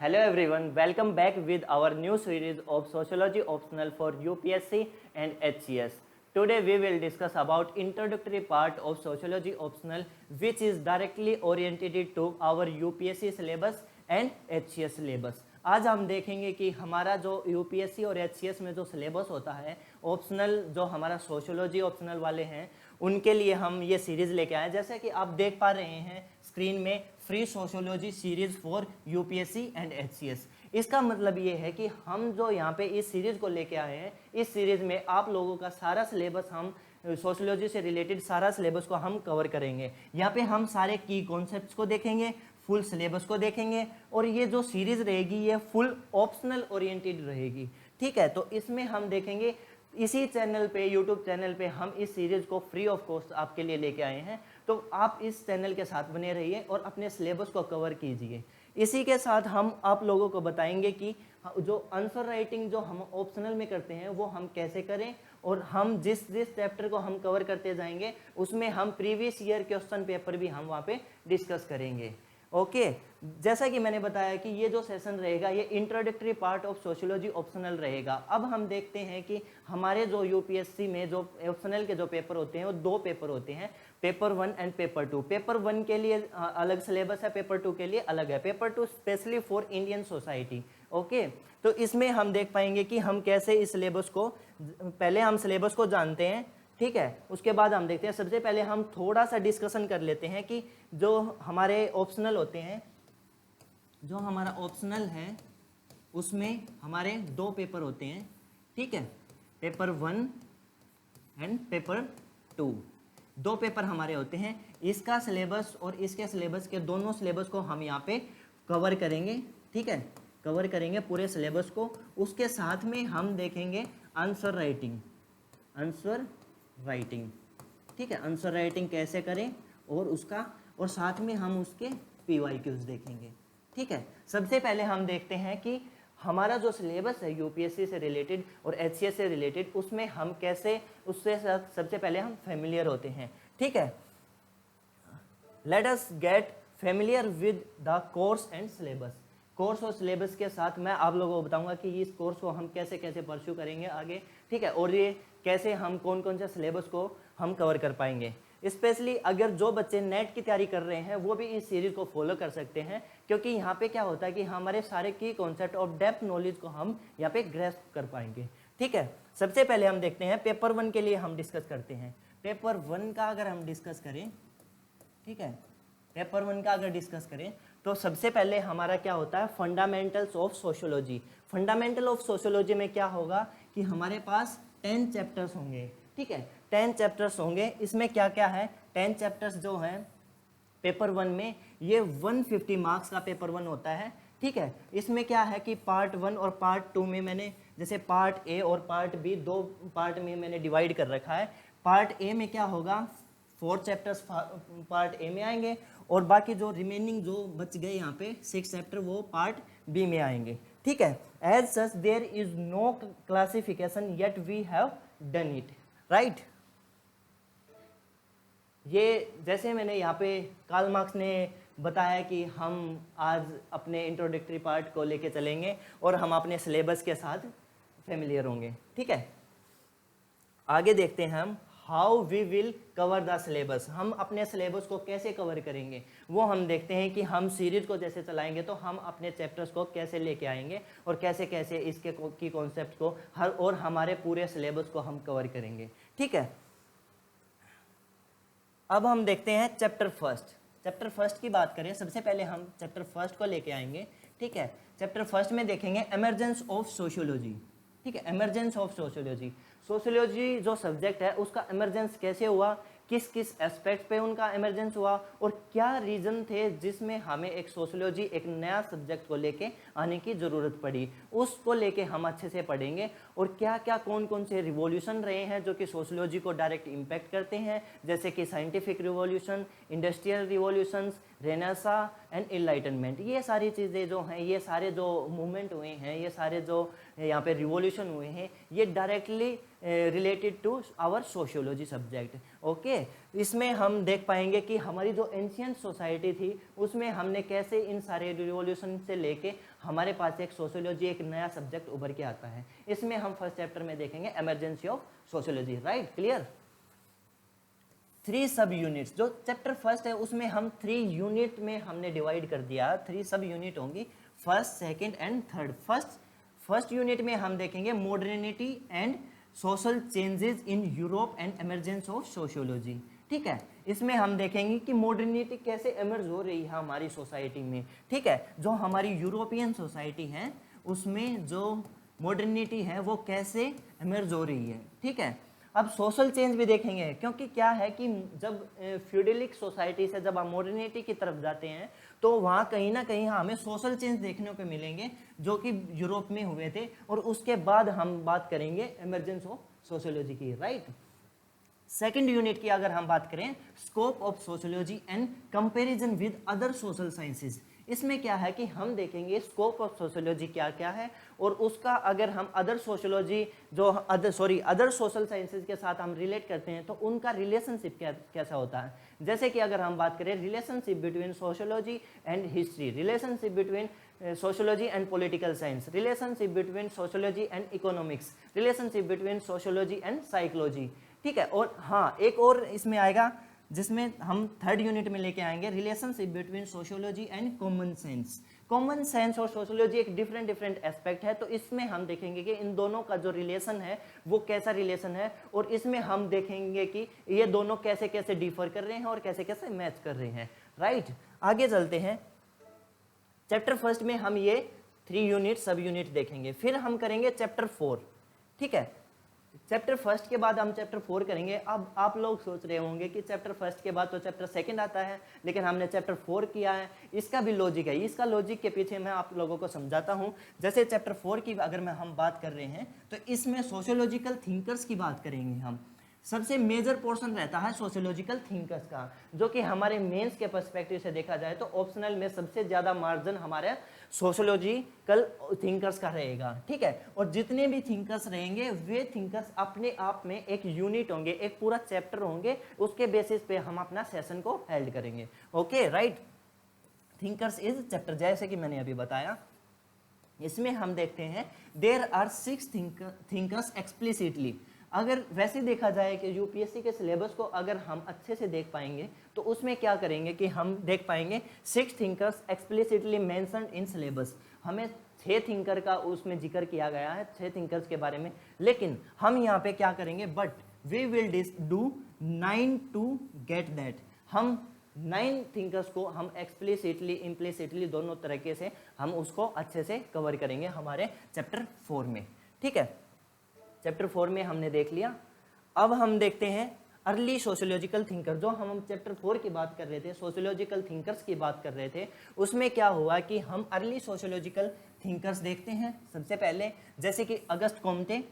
Hello everyone, welcome back with our new series of Sociology Optional for UPSC and HCS. Today we will discuss about introductory part of Sociology Optional which is directly oriented to our UPSC syllabus and HCS syllabus. आज हम देखेंगे कि हमारा जो UPSC और HCS में जो syllabus होता है ऑप्शनल, जो हमारा सोशियोलॉजी ऑप्शनल वाले हैं उनके लिए हम ये सीरीज़ लेके आए। जैसे कि आप देख पा रहे हैं स्क्रीन में, free sociology series for UPSC and HCS. इसका मतलब ये है कि हम जो यहाँ पे इस सीरीज़ को लेके आए हैं, इस सीरीज़ में आप लोगों का सारा सिलेबस, हम सोशियोलॉजी से रिलेटेड सारा सिलेबस को हम कवर करेंगे। यहाँ पे हम सारे की कॉन्सेप्ट्स को देखेंगे, फुल सिलेबस को देखेंगे और ये जो सीरीज़ रहेगी ये फुल ऑप्शनल ओरिएंटेड रहेगी। ठीक है, तो इसमें हम देखेंगे इसी चैनल पे, यूट्यूब चैनल पे हम इस सीरीज़ को फ्री ऑफ कॉस्ट आपके लिए लेके आए हैं। तो आप इस चैनल के साथ बने रहिए और अपने सिलेबस को कवर कीजिए। इसी के साथ हम आप लोगों को बताएंगे कि जो आंसर राइटिंग जो हम ऑप्शनल में करते हैं वो हम कैसे करें, और हम जिस चैप्टर को हम कवर करते जाएंगे उसमें हम प्रीवियस ईयर क्वेश्चन पेपर भी हम वहाँ पे डिस्कस करेंगे। ओके, जैसा कि मैंने बताया कि ये जो सेशन रहेगा ये introductory part of sociology optional रहेगा। अब हम देखते हैं कि हमारे जो यूपीएससी में जो ऑप्शनल के जो पेपर होते हैं वो दो पेपर होते हैं, पेपर 1 एंड पेपर 2। पेपर 1 के लिए अलग सिलेबस है, पेपर 2 के लिए अलग है। Paper 2 specially for Indian society. Okay, तो इसमें हम देख पाएंगे कि हम कैसे इस सिलेबस को, पहले हम सिलेबस को जानते हैं, ठीक है, उसके बाद हम देखते हैं। सबसे पहले हम थोड़ा सा डिस्कशन कर लेते हैं कि जो हमारे ऑप्शनल होते हैं, जो हमारा ऑप्शनल है उसमें हमारे दो पेपर होते हैं, ठीक है, पेपर 1 एंड पेपर 2। दो पेपर हमारे होते हैं। इसका सिलेबस और इसके सिलेबस के दोनों सिलेबस को हम यहाँ पे कवर करेंगे, ठीक है, कवर करेंगे पूरे सिलेबस को। उसके साथ में हम देखेंगे आंसर राइटिंग, आंसर राइटिंग, ठीक है, आंसर राइटिंग कैसे करें और उसका, और साथ में हम उसके पीवाईक्यूज देखेंगे। ठीक है, सबसे पहले हम देखते हैं कि हमारा जो सिलेबस है यूपीएससी से रिलेटेड और एचसीएस से रिलेटेड, उसमें हम कैसे उससे सबसे पहले हम फेमिलियर होते हैं। ठीक है, let us get familiar with the course and syllabus. Course और सिलेबस के साथ मैं आप लोगों को बताऊंगा कि इस कोर्स को हम कैसे कैसे परस्यू करेंगे आगे, ठीक है, और ये कैसे हम कौन कौन से सिलेबस को हम कवर कर पाएंगे। स्पेशली अगर जो बच्चे नेट की तैयारी कर रहे हैं वो भी इस सीरीज को फॉलो कर सकते हैं, क्योंकि यहाँ पे क्या होता है कि हमारे सारे की कॉन्सेप्ट और डेप्थ नॉलेज को हम यहाँ पे ग्रेस्प कर पाएंगे। ठीक है, सबसे पहले हम देखते हैं पेपर 1 के लिए हम डिस्कस करते हैं। पेपर 1 का अगर हम डिस्कस करें, ठीक है, पेपर 1 का अगर डिस्कस करें तो सबसे पहले हमारा क्या होता है, fundamentals of sociology. Fundamental of sociology में क्या होगा कि हमारे पास 10 चैप्टर्स होंगे, ठीक है, 10 चैप्टर्स होंगे। इसमें क्या क्या है, 10 चैप्टर्स जो हैं पेपर 1 में, ये 150 मार्क्स का पेपर 1 होता है। ठीक है, इसमें क्या है कि पार्ट 1 और पार्ट 2 में मैंने, जैसे पार्ट ए और पार्ट बी, दो पार्ट में मैंने डिवाइड कर रखा है। पार्ट ए में क्या होगा, 4 चैप्टर्स पार्ट ए में आएंगे और बाकी जो रिमेनिंग जो बच गए यहाँ पे 6 चैप्टर वो पार्ट बी में आएंगे। ठीक है, as such there is no classification yet we have done it, right. ये जैसे मैंने यहाँ पे कार्ल मार्क्स ने बताया कि हम आज अपने इंट्रोडक्टरी पार्ट को लेके चलेंगे और हम अपने सिलेबस के साथ फेमिलियर होंगे। ठीक है, आगे देखते हैं हम how we will cover the syllabus. हम अपने सिलेबस को कैसे कवर करेंगे वो हम देखते हैं कि हम सीरीज को जैसे चलाएंगे तो हम अपने चैप्टर्स को कैसे लेके आएंगे और कैसे कैसे इसके की कॉन्सेप्ट को हर और हमारे पूरे सिलेबस को हम कवर करेंगे। ठीक है, अब हम देखते हैं चैप्टर फर्स्ट। चैप्टर फर्स्ट की बात करें, सबसे पहले हम चैप्टर फर्स्ट को लेके आएंगे। ठीक है, चैप्टर फर्स्ट में देखेंगे एमरजेंस ऑफ सोशियोलॉजी। ठीक है, एमरजेंस ऑफ सोशियोलॉजी। सोशियोलॉजी जो सब्जेक्ट है उसका एमरजेंस कैसे हुआ, किस किस एस्पेक्ट पे उनका एमरजेंस हुआ और क्या रीज़न थे जिसमें हमें एक सोशियोलॉजी, एक नया सब्जेक्ट को लेके आने की ज़रूरत पड़ी, उसको लेके हम अच्छे से पढ़ेंगे। और क्या क्या कौन कौन से रिवॉल्यूशन रहे हैं जो कि सोशियोलॉजी को डायरेक्ट इम्पैक्ट करते हैं, जैसे कि scientific revolution, industrial revolutions, Renaissance and enlightenment. ये सारी चीज़ें जो हैं, ये सारे जो मूवमेंट हुए हैं, ये सारे जो यहाँ पे रिवॉल्यूशन हुए हैं, ये directly related to our sociology subject. Okay, इसमें हम देख पाएंगे कि हमारी जो एंशियंट सोसाइटी थी उसमें हमने कैसे इन सारे रिवॉल्यूशन से लेके हमारे पास एक सोशियोलॉजी, एक नया सब्जेक्ट उभर के आता है। इसमें हम फर्स्ट चैप्टर में देखेंगे emergency of sociology. Right, clear. 3 सब यूनिट्स, जो चैप्टर फर्स्ट है उसमें हम 3 यूनिट में हमने डिवाइड कर दिया। 3 सब यूनिट होंगी, first, second and third. First unit में हम देखेंगे modernity and social changes in Europe and emergence of sociology. ठीक है, इसमें हम देखेंगे कि मॉडर्निटी कैसे एमर्ज हो रही है हमारी सोसाइटी में। ठीक है, जो हमारी यूरोपियन सोसाइटी है उसमें जो मॉडर्निटी है वो कैसे एमर्ज हो रही है। ठीक है, अब सोशल चेंज भी देखेंगे, क्योंकि क्या है कि जब फ्यूडलिक सोसाइटी से जब हम मॉडर्निटी की तरफ जाते हैं तो वहाँ कहीं ना कहीं हमें सोशल चेंज देखने को मिलेंगे जो कि यूरोप में हुए थे। और उसके बाद हम बात करेंगे इमरजेंस ऑफ सोशियोलॉजी की। राइट, सेकंड यूनिट की अगर हम बात करें, scope of sociology and comparison with other social sciences. इसमें क्या है कि हम देखेंगे स्कोप ऑफ सोशियोलॉजी क्या क्या है और उसका अगर हम अदर सोशियोलॉजी जो अदर सोशल साइंसेज के साथ हम रिलेट करते हैं तो उनका रिलेशनशिप कैसा होता है। जैसे कि अगर हम बात करें relationship between sociology and history, relationship between sociology and political science, relationship between sociology and economics, relationship between sociology and psychology. ठीक है, और हाँ एक और इसमें आएगा जिसमें हम थर्ड यूनिट में लेके आएंगे relationship between sociology and common sense. Common sense और सोशियोलॉजी एक डिफरेंट एस्पेक्ट है, तो इसमें हम देखेंगे कि इन दोनों का जो रिलेशन है वो कैसा रिलेशन है और इसमें हम देखेंगे कि ये दोनों कैसे कैसे डिफर कर रहे हैं और कैसे कैसे मैच कर रहे हैं। राइट, आगे चलते हैं। चैप्टर फर्स्ट में हम ये 3 यूनिट सब यूनिट देखेंगे, फिर हम करेंगे चैप्टर 4। ठीक है, चैप्टर फर्स्ट के बाद हम चैप्टर 4 करेंगे। अब आप लोग सोच रहे होंगे कि चैप्टर फर्स्ट के बाद तो चैप्टर सेकंड आता है, लेकिन हमने चैप्टर 4 किया है, इसका भी लॉजिक है। इसका लॉजिक के पीछे मैं आप लोगों को समझाता हूं। जैसे चैप्टर 4 की अगर हम बात कर रहे हैं तो इसमें सोशियोलॉजिकल थिंकर्स की बात करेंगे हम। सबसे मेजर पोर्शन रहता है सोशियोलॉजिकल थिंकर्स का, जो कि हमारे मेंस के पर्सपेक्टिव से देखा जाए तो ऑप्शनल में सबसे ज़्यादा मार्जिन हमारे सोशियोलॉजिकल थिंकर्स का रहेगा। ठीक है, और जितने भी थिंकर्स रहेंगे वे थिंकर्स अपने आप में एक यूनिट होंगे, एक पूरा चैप्टर होंगे, उसके बेसिस पे हम अपना सेशन को हेल्ड करेंगे। Okay, right, thinkers is chapter, जैसे कि मैंने अभी बताया। इसमें हम देखते हैं देयर आर 6 थिंकर्स एक्सप्लिसिटली। अगर वैसे देखा जाए कि यूपीएससी के सिलेबस को अगर हम अच्छे से देख पाएंगे तो उसमें क्या करेंगे कि हम देख पाएंगे 6 thinkers explicitly mentioned in syllabus. हमें 6 थिंकर का उसमें जिक्र किया गया है, 6 थिंकर्स के बारे में, लेकिन हम यहाँ पे क्या करेंगे, but we will do 9 to get that. हम 9 थिंकर्स को हम एक्सप्लिसिटली इम्प्लिसिटली दोनों तरीके से हम उसको अच्छे से कवर करेंगे हमारे चैप्टर 4 में। ठीक है, चैप्टर 4 में हमने देख लिया। अब हम देखते हैं अर्ली सोशियोलॉजिकल थिंकर। जो हम चैप्टर 4 की बात कर रहे थे, सोशियोलॉजिकल थिंकर्स की बात कर रहे थे, उसमें क्या हुआ कि हम अर्ली सोशियोलॉजिकल थिंकर्स देखते हैं। सबसे पहले जैसे कि अगस्त कोम्टे।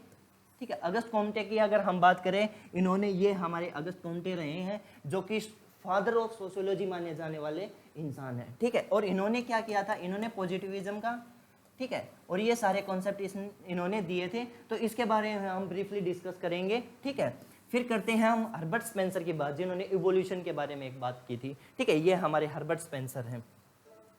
ठीक है, अगस्त कोम्टे की अगर हम बात करें, इन्होंने ये हमारे अगस्त कोम्टे रहे हैं जो कि फादर ऑफ सोशियोलॉजी माने जाने वाले इंसान है। ठीक है, और इन्होंने क्या किया था, इन्होंने पॉजिटिविज्म का, ठीक है, और ये सारे कॉन्सेप्ट इन्होंने दिए थे, तो इसके बारे में हम ब्रीफली डिस्कस करेंगे। ठीक है, फिर करते हैं हम हर्बर्ट स्पेंसर की बात, जिन्होंने इवोल्यूशन के बारे में एक बात की थी। ठीक है, ये हमारे हर्बर्ट स्पेंसर हैं।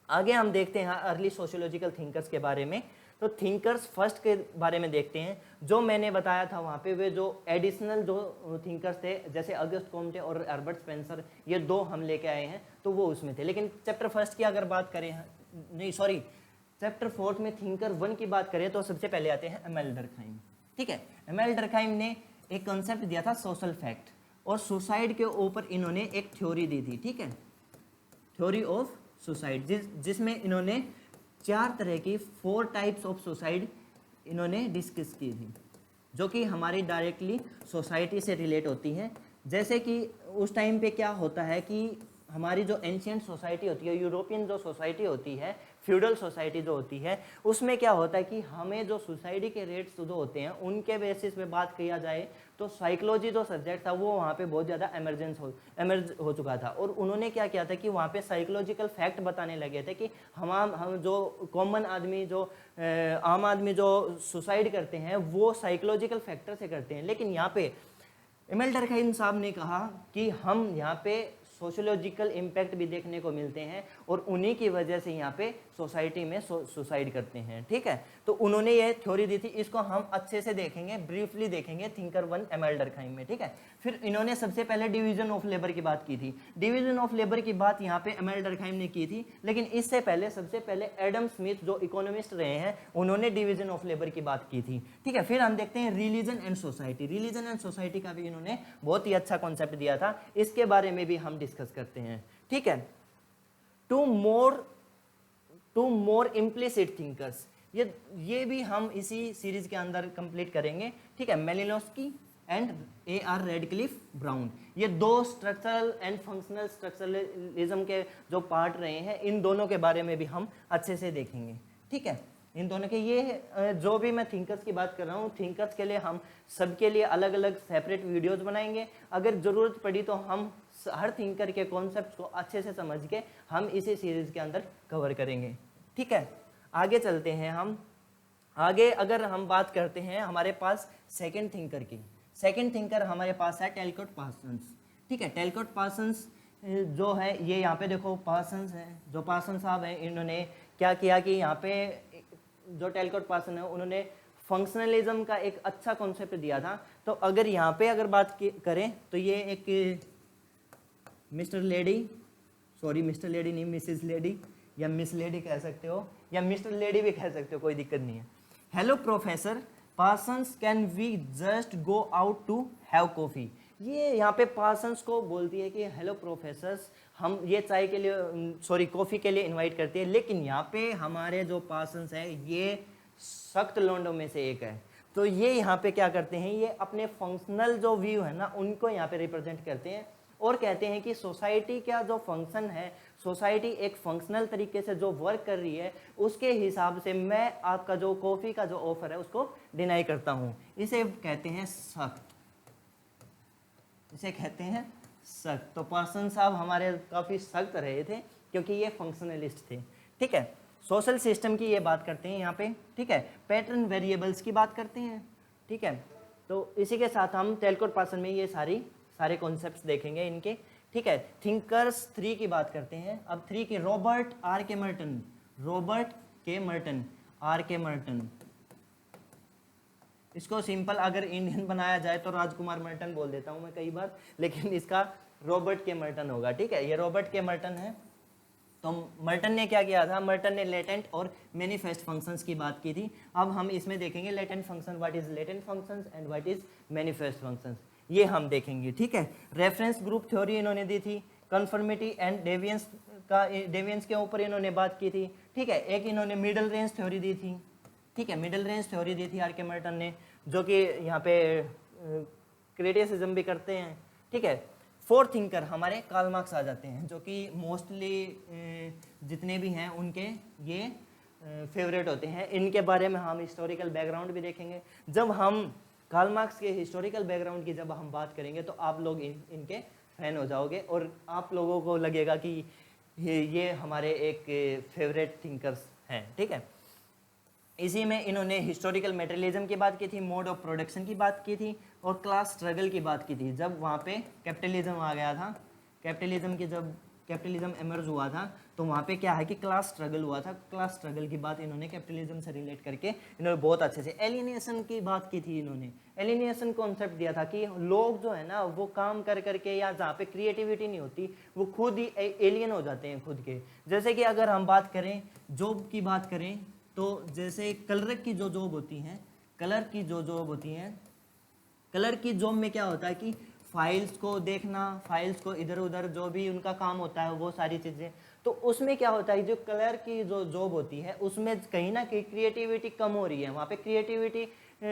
आगे हम देखते हैं अर्ली सोशियोलॉजिकल थिंकर्स के बारे में। तो थिंकर्स फर्स्ट के बारे में देखते हैं। जो मैंने बताया था वहाँ पे वे जो एडिशनल जो थिंकर्स थे, जैसे अगस्त कोम्टे और हर्बर्ट स्पेंसर, ये 2 हम लेके आए हैं, तो वो उसमें थे। लेकिन चैप्टर फर्स्ट की अगर बात करें, नहीं सॉरी, चैप्टर 4 में थिंकर 1 की बात करें तो सबसे पहले आते हैं एमेल डर्कहाइम। ठीक है, एमेल डर्कहाइम ने एक कॉन्सेप्ट दिया था सोशल फैक्ट, और सुसाइड के ऊपर इन्होंने एक थ्योरी दी थी। ठीक है, थ्योरी ऑफ सुसाइड, जिसमें इन्होंने 4 तरह की 4 टाइप्स ऑफ सुसाइड इन्होंने डिस्कस की थी, जो कि हमारी डायरेक्टली सोसाइटी से रिलेट होती हैं। जैसे कि उस टाइम पे क्या होता है कि हमारी जो एंशियंट सोसाइटी होती है, यूरोपियन जो सोसाइटी होती है, फ्यूडल सोसाइटी जो होती है, उसमें क्या होता है कि हमें जो सोसाइटी के रेट्स जो होते हैं उनके बेसिस पे बात किया जाए तो साइकोलॉजी जो सब्जेक्ट था वो वहाँ पे बहुत ज़्यादा एमर्ज हो चुका था। और उन्होंने क्या किया था कि वहाँ पे साइकोलॉजिकल फैक्ट बताने लगे थे कि हम जो कॉमन आदमी, जो आम आदमी जो सुसाइड करते हैं वो साइकोलॉजिकल फैक्टर से करते हैं। लेकिन यहाँ पे एमएल डर्कहाइम साहब ने कहा कि हम यहाँ पे सोशोलॉजिकल इम्पैक्ट भी देखने को मिलते हैं और उन्हीं की वजह से यहाँ पे सोसाइटी में सुसाइड करते हैं। ठीक है, तो उन्होंने ये थ्योरी दी थी, इसको हम अच्छे से देखेंगे, ब्रीफली देखेंगे थिंकर 1 एमएल डर्कहाइम में। ठीक है, फिर इन्होंने सबसे पहले डिवीजन ऑफ लेबर की बात की थी। डिवीजन ऑफ लेबर की बात यहाँ पे एमएल डर्कहाइम ने की थी, लेकिन इससे पहले सबसे पहले एडम स्मिथ जो इकोनॉमिस्ट रहे हैं उन्होंने डिवीजन ऑफ लेबर की बात की थी। ठीक है, फिर हम देखते हैं religion and society. Religion and society का भी इन्होंने बहुत ही अच्छा कॉन्सेप्ट दिया था, इसके बारे में भी हम डिस्कस करते हैं। ठीक है, टू मोर इम्प्लिसिट थिंकर्स, ये भी हम इसी सीरीज के अंदर कंप्लीट करेंगे। ठीक है, Malinowski and A.R. Radcliffe brown, ये दो स्ट्रक्चरल एंड फंक्शनल स्ट्रक्चरलिज्म के जो पार्ट रहे हैं, इन दोनों के बारे में भी हम अच्छे से देखेंगे। ठीक है, इन दोनों के ये जो भी मैं थिंकर्स की बात कर रहा हूँ, थिंकर्स के लिए हम सबके लिए अलग अलग सेपरेट वीडियोस बनाएंगे। अगर ज़रूरत पड़ी तो हम हर थिंकर के कॉन्सेप्ट को अच्छे से समझ के हम इसी सीरीज के अंदर कवर करेंगे। ठीक है, आगे चलते हैं हम। आगे अगर हम बात करते हैं हमारे पास सेकंड थिंकर की, सेकंड थिंकर हमारे पास है टेलकोट पार्सन्स। ठीक है, टेलकोट पार्सन्स जो है, ये यहाँ पे देखो पार्सन्स है, जो पार्सन साहब हैं, इन्होंने क्या किया कि यहाँ पे जो टेलकोट पार्सन है उन्होंने फंक्शनलिज्म का एक अच्छा कॉन्सेप्ट दिया था। तो अगर यहाँ पे अगर बात करें तो ये एक मिस्टर लेडी नहीं, मिसेस लेडी या मिस लेडी कह सकते हो, या मिस्टर लेडी भी कह सकते हो, कोई दिक्कत नहीं है। Hello professor Parsons, can we just go out to have coffee. ये यहाँ पे पार्सन्स को बोलती है कि हेलो प्रोफेसर्स, हम ये चाय के लिए कॉफ़ी के लिए इनवाइट करती है। लेकिन यहाँ पे हमारे जो पार्सन्स है ये सख्त लोंडों में से एक है। तो ये यहाँ पे क्या करते हैं, ये अपने फंक्शनल जो व्यू है ना उनको यहाँ पे रिप्रेजेंट करते हैं और कहते हैं कि सोसाइटी का जो फंक्शन है, सोसाइटी एक फंक्शनल तरीके से जो वर्क कर रही है उसके हिसाब से मैं आपका जो कॉफ़ी का जो ऑफर है उसको डिनाई करता हूँ। इसे कहते हैं सख्त, इसे कहते हैं सख्त। तो पार्सन साहब हमारे काफ़ी सख्त रहे थे क्योंकि ये फंक्शनलिस्ट थे। ठीक है, सोशल सिस्टम की ये बात करते हैं यहाँ पे। ठीक है, पैटर्न वेरिएबल्स की बात करते हैं। ठीक है, तो इसी के साथ हम टेलकोट पार्सन में ये सारे कॉन्सेप्ट्स देखेंगे इनके। ठीक है, थिंकर्स 3 की बात करते हैं। अब 3 की रॉबर्ट के मर्टन। इसको सिंपल अगर इंडियन बनाया जाए तो राजकुमार मर्टन बोल देता हूं मैं कई बार, लेकिन इसका रॉबर्ट के मर्टन होगा। ठीक है, ये रॉबर्ट के मर्टन है। तो मर्टन ने क्या किया था, मर्टन ने लेटेंट और मैनिफेस्ट फंक्शंस की बात की थी। अब हम इसमें देखेंगे latent function, what is latent functions and what is manifest functions, ये हम देखेंगे। ठीक है, रेफरेंस ग्रुप थ्योरी इन्होंने दी थी, कन्फर्मिटी एंड डेविएंस के ऊपर इन्होंने बात की थी। ठीक है, एक इन्होंने मिडल रेंज थ्योरी दी थी। ठीक है, मिडल रेंज थ्योरी दी थी आर.के. मर्टन ने, जो कि यहाँ पे क्रिटिसिज्म भी करते हैं। ठीक है, 4th थिंकर हमारे कार्ल मार्क्स आ जाते हैं, जो कि मोस्टली जितने भी हैं उनके ये फेवरेट होते हैं। इनके बारे में हम हिस्टोरिकल बैकग्राउंड भी देखेंगे। जब हम कार्ल मार्क्स के हिस्टोरिकल बैकग्राउंड की जब हम बात करेंगे तो आप लोग इनके फैन हो जाओगे और आप लोगों को लगेगा कि ये हमारे एक फेवरेट थिंकर्स हैं। ठीक है, इसी में इन्होंने हिस्टोरिकल मटेरियलिज्म की बात की थी, मोड ऑफ प्रोडक्शन की बात की थी और क्लास स्ट्रगल की बात की थी। जब वहाँ पे कैपिटलिज्म आ गया था, जब कैपिटलिज्म एमर्ज हुआ था तो वहाँ पे क्या है कि क्लास स्ट्रगल हुआ था। क्लास स्ट्रगल की बात इन्होंने कैपिटलिज्म से रिलेट करके इन्होंने बहुत अच्छे से, एलियनेशन की बात की थी इन्होंने। एलियनेशन कॉन्सेप्ट दिया था कि लोग जो है ना वो काम कर करके या जहाँ पे क्रिएटिविटी नहीं होती वो खुद ही एलियन हो जाते हैं खुद के। जैसे कि अगर हम बात करें जॉब की बात करें तो जैसे कलर की जो जॉब होती हैं, कलर की जॉब में क्या होता है कि फाइल्स को देखना, फाइल्स को इधर उधर जो भी उनका काम होता है वो सारी चीज़ें, तो उसमें क्या होता है जो कलर की जो जॉब होती है उसमें कहीं ना कहीं क्रिएटिविटी कम हो रही है। वहाँ पे क्रिएटिविटी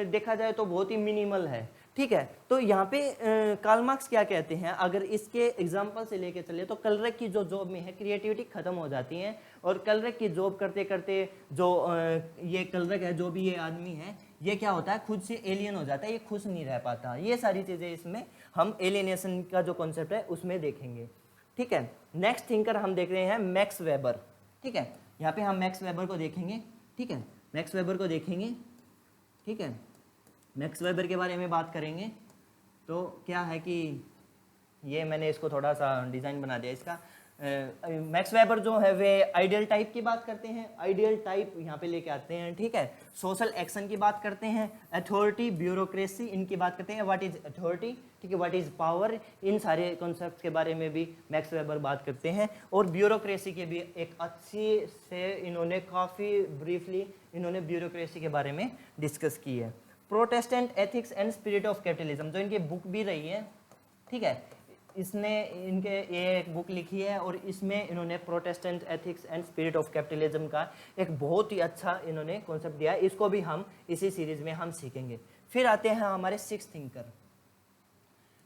देखा जाए तो बहुत ही मिनिमल है। ठीक है। तो यहाँ पे कार्ल मार्क्स क्या कहते हैं, अगर इसके एग्जाम्पल से लेके चले तो कलरक की जो जॉब में है क्रिएटिविटी खत्म हो जाती है, और कलरक की जॉब करते करते जो ये कलरक है, जो भी ये आदमी है, ये क्या होता है, खुद से एलियन हो जाता है, ये खुश नहीं रह पाता। ये सारी चीज़ें इसमें हम एलियनेशन का जो कॉन्सेप्ट है उसमें देखेंगे। ठीक है। नेक्स्ट थिंकर हम देख रहे हैं मैक्स वेबर। ठीक है, यहाँ पे हम मैक्स वेबर को देखेंगे। ठीक है, मैक्स वेबर को देखेंगे। ठीक है, मैक्स वेबर के बारे में बात करेंगे। तो क्या है कि ये मैंने इसको थोड़ा सा डिज़ाइन बना दिया इसका। मैक्स वेबर जो है वे आइडियल टाइप की बात करते हैं, आइडियल टाइप यहाँ पे लेके आते हैं। ठीक है, सोशल एक्शन की बात करते हैं, अथॉरिटी, ब्यूरोक्रेसी, इनकी बात करते हैं, व्हाट इज अथॉरिटी, ठीक है, व्हाट इज पावर, इन सारे कॉन्सेप्ट के बारे में भी मैक्स वेबर बात करते हैं। और ब्यूरोक्रेसी के भी एक अच्छी से इन्होंने काफ़ी ब्रीफली इन्होंने ब्यूरोक्रेसी के बारे में डिस्कस की है। Protestant ethics and spirit of capitalism, जो इनकी बुक भी रही है। ठीक है, इसने इनके ये एक बुक लिखी है और इसमें इन्होंने Protestant ethics and spirit of capitalism का एक बहुत ही अच्छा इन्होंने कॉन्सेप्ट दिया है। इसको भी हम इसी सीरीज में हम सीखेंगे। फिर आते हैं हमारे six thinker,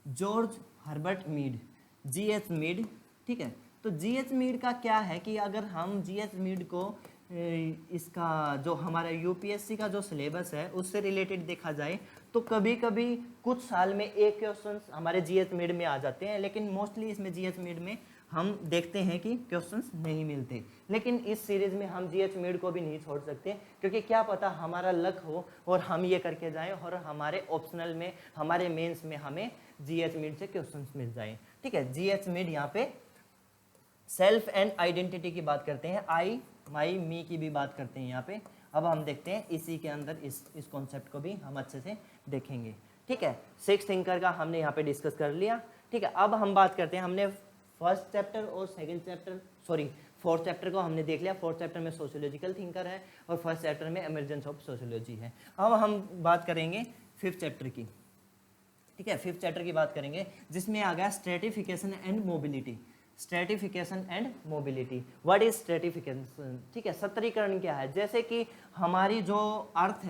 George Herbert Mead, GH Mead. ठीक है, तो जीएच मीड का क्या है कि अगर हम जीएच मीड को इसका जो हमारा यूपीएससी का जो सिलेबस है उससे रिलेटेड देखा जाए तो कभी कभी कुछ साल में एक क्वेश्चंस हमारे जीएच मिड में आ जाते हैं, लेकिन मोस्टली इसमें जीएच मिड में हम देखते हैं कि क्वेश्चंस नहीं मिलते। लेकिन इस सीरीज में हम जीएच मिड को भी नहीं छोड़ सकते, क्योंकि क्या पता हमारा लक हो और हम ये करके जाएं और हमारे ऑप्शनल में, हमारे मेंस में हमें जीएच मिड से क्वेश्चंस मिल जाएं। ठीक है, जीएच मिड यहाँ पे सेल्फ एंड आइडेंटिटी की बात करते हैं, आई, माई, मी की भी बात करते हैं यहाँ पे। अब हम देखते हैं इसी के अंदर इस कॉन्सेप्ट को भी हम अच्छे से देखेंगे। ठीक है, सिक्स थिंकर का हमने यहाँ पे डिस्कस कर लिया। ठीक है, अब हम बात करते हैं, हमने फर्स्ट चैप्टर और second chapter, sorry fourth chapter को हमने देख लिया। फोर्थ चैप्टर में सोशियोलॉजिकल थिंकर है और फर्स्ट चैप्टर में इमरजेंस ऑफ सोशियोलॉजी है। अब हम बात करेंगे फिफ्थ चैप्टर की। ठीक है, फिफ्थ चैप्टर की बात करेंगे जिसमें आ गया stratification and mobility. Stratification and mobility, what is stratification. ठीक है, सत्तरीकरण क्या है, जैसे कि हमारी जो अर्थ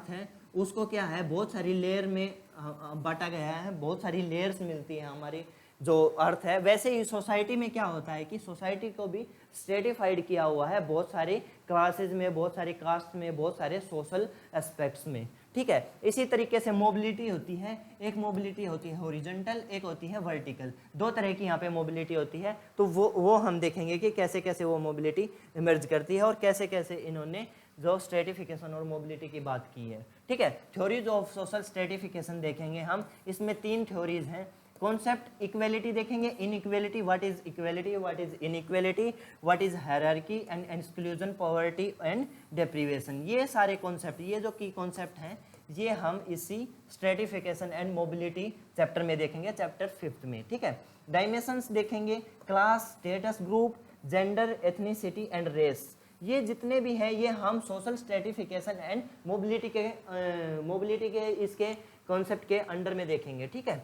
है उसको क्या है बहुत सारी लेयर में बांटा गया है, बहुत सारी लेयर्स मिलती है हमारी जो अर्थ है। वैसे ही सोसाइटी में क्या होता है कि सोसाइटी को भी स्ट्रेटिफाइड किया हुआ है बहुत सारे क्लासेस में, बहुत सारे कास्ट में, बहुत सारे सोशल एस्पेक्ट्स में। ठीक है, इसी तरीके से मोबिलिटी होती है, एक मोबिलिटी होती है हॉरिजॉन्टल, एक होती है वर्टिकल। दो तरह की यहाँ पे मोबिलिटी होती है। तो वो हम देखेंगे कि कैसे कैसे वो मोबिलिटी इमर्ज करती है और कैसे कैसे इन्होंने जो स्ट्रेटिफिकेशन और मोबिलिटी की बात की है। ठीक है, थ्योरीज ऑफ सोशल स्ट्रेटिफिकेशन देखेंगे हम। इसमें तीन थ्योरीज हैं। कॉन्सेप्ट इक्वेलिटी देखेंगे, inequality, what is equality, what is inequality, what is hierarchy and exclusion, poverty and deprivation. ये सारे कॉन्सेप्ट, ये जो की कॉन्सेप्ट हैं, ये हम इसी स्ट्रेटिफिकेशन एंड मोबिलिटी चैप्टर में देखेंगे, चैप्टर 5 में। ठीक है, डायमेंशंस देखेंगे, class, status, group, gender, ethnicity and race. ये जितने भी हैं ये हम सोशल स्ट्रेटिफिकेशन एंड मोबिलिटी के इसके कॉन्सेप्ट के अंडर में देखेंगे। ठीक है,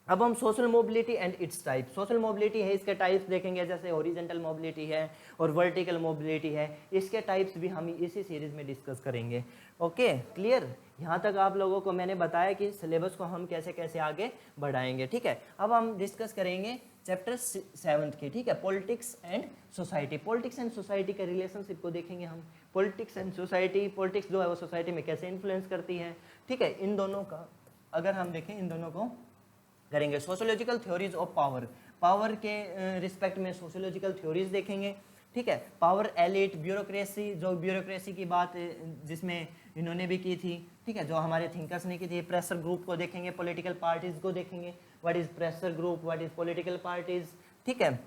अब हम social mobility and it's type, social mobility है इसके टाइप्स देखेंगे, जैसे हॉरिजॉन्टल मोबिलिटी है और वर्टिकल मोबिलिटी है। इसके टाइप्स भी हम इसी सीरीज में डिस्कस करेंगे। Okay, clear. यहाँ तक आप लोगों को मैंने बताया कि सिलेबस को हम कैसे कैसे आगे बढ़ाएंगे। ठीक है, अब हम डिस्कस करेंगे चैप्टर 7 की। ठीक है, politics and society. Politics and society के रिलेशनशिप को देखेंगे हम। पॉलिटिक्स एंड सोसाइटी, पॉलिटिक्स जो है वो सोसाइटी में कैसे इन्फ्लुएंस करती है। ठीक है, इन दोनों का अगर हम देखें, इन दोनों को करेंगे। Sociological theories of power, power के रिस्पेक्ट में सोशियोलॉजिकल थ्योरीज देखेंगे। ठीक है, पावर, एलिट, ब्यूरोक्रेसी, जो ब्यूरोक्रेसी की बात जिसमें इन्होंने भी की थी। ठीक है, जो हमारे थिंकर्स ने की थी। प्रेशर ग्रुप को देखेंगे, पॉलिटिकल पार्टीज को देखेंगे, what is pressure group, what is political parties. ठीक है,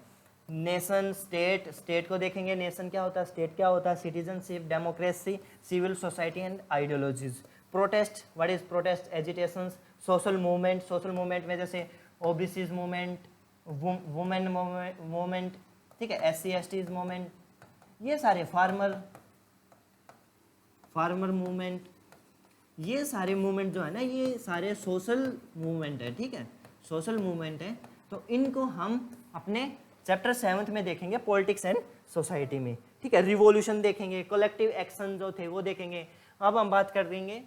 नेशन, स्टेट, स्टेट को देखेंगे, नेशन क्या होता है, स्टेट क्या होता है, citizenship, democracy, civil society and ideologies. Protest, what is protest, agitations, social movement, social movement में जैसे ओबीसीज मूवमेंट, वुमेन मूवमेंट, ठीक है, SC/STs मूवमेंट, ये सारे फार्मर मूवमेंट, ये सारे मूवमेंट जो है ना, ये सारे सोशल मूवमेंट है। ठीक है, सोशल मूवमेंट है। तो इनको हम अपने चैप्टर 7 में देखेंगे, पॉलिटिक्स एंड सोसाइटी में। ठीक है, रिवॉल्यूशन देखेंगे, कलेक्टिव एक्शन जो थे वो देखेंगे। अब हम बात कर देंगे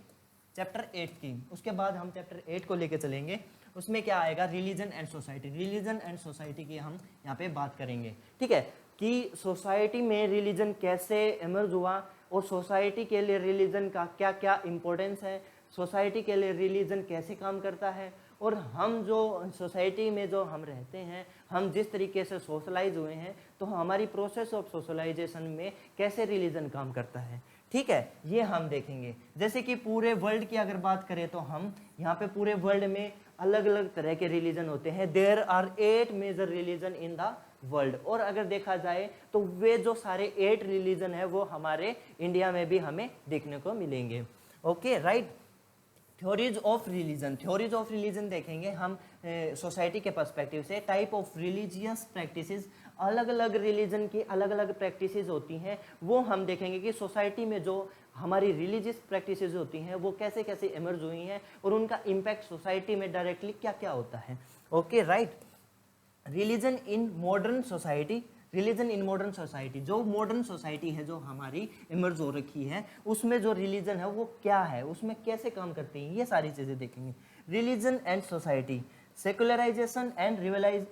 चैप्टर 8 की, उसके बाद हम चैप्टर 8 को लेके चलेंगे। उसमें क्या आएगा, religion and society. Religion and society की हम यहाँ पे बात करेंगे, ठीक है, कि सोसाइटी में रिलीजन कैसे इमर्ज हुआ और सोसाइटी के लिए रिलीजन का क्या क्या इम्पोर्टेंस है, सोसाइटी के लिए रिलीजन कैसे काम करता है, और हम जो सोसाइटी में जो हम रहते हैं, हम जिस तरीके से सोशलाइज हुए हैं, तो हमारी प्रोसेस ऑफ सोशलाइजेशन में कैसे रिलीजन काम करता है, ठीक है, ये हम देखेंगे। जैसे कि पूरे वर्ल्ड की अगर बात करें तो हम यहाँ पे पूरे वर्ल्ड में अलग अलग तरह के रिलीजन होते हैं। There are 8 major religion in the world. और अगर देखा जाए तो वे जो सारे 8 रिलीजन है वो हमारे इंडिया में भी हमें देखने को मिलेंगे। Okay, right. Theories of religion, theories of religion देखेंगे हम सोसाइटी के पर्सपेक्टिव से। टाइप ऑफ रिलीजियस प्रैक्टिसेस, अलग अलग रिलीजन की अलग अलग प्रैक्टिसेस होती हैं, वो हम देखेंगे कि सोसाइटी में जो हमारी रिलीजियस प्रैक्टिसेस होती हैं वो कैसे कैसे इमर्ज हुई हैं और उनका इम्पैक्ट सोसाइटी में डायरेक्टली क्या क्या होता है। Okay, right. Religion in modern society, religion in modern society, जो मॉडर्न सोसाइटी है जो हमारी इमर्ज हो रखी है, उसमें जो रिलीजन है वो क्या है, उसमें कैसे काम करती हैं, ये सारी चीज़ें देखेंगे। Religion and society, secularisation and revivalism,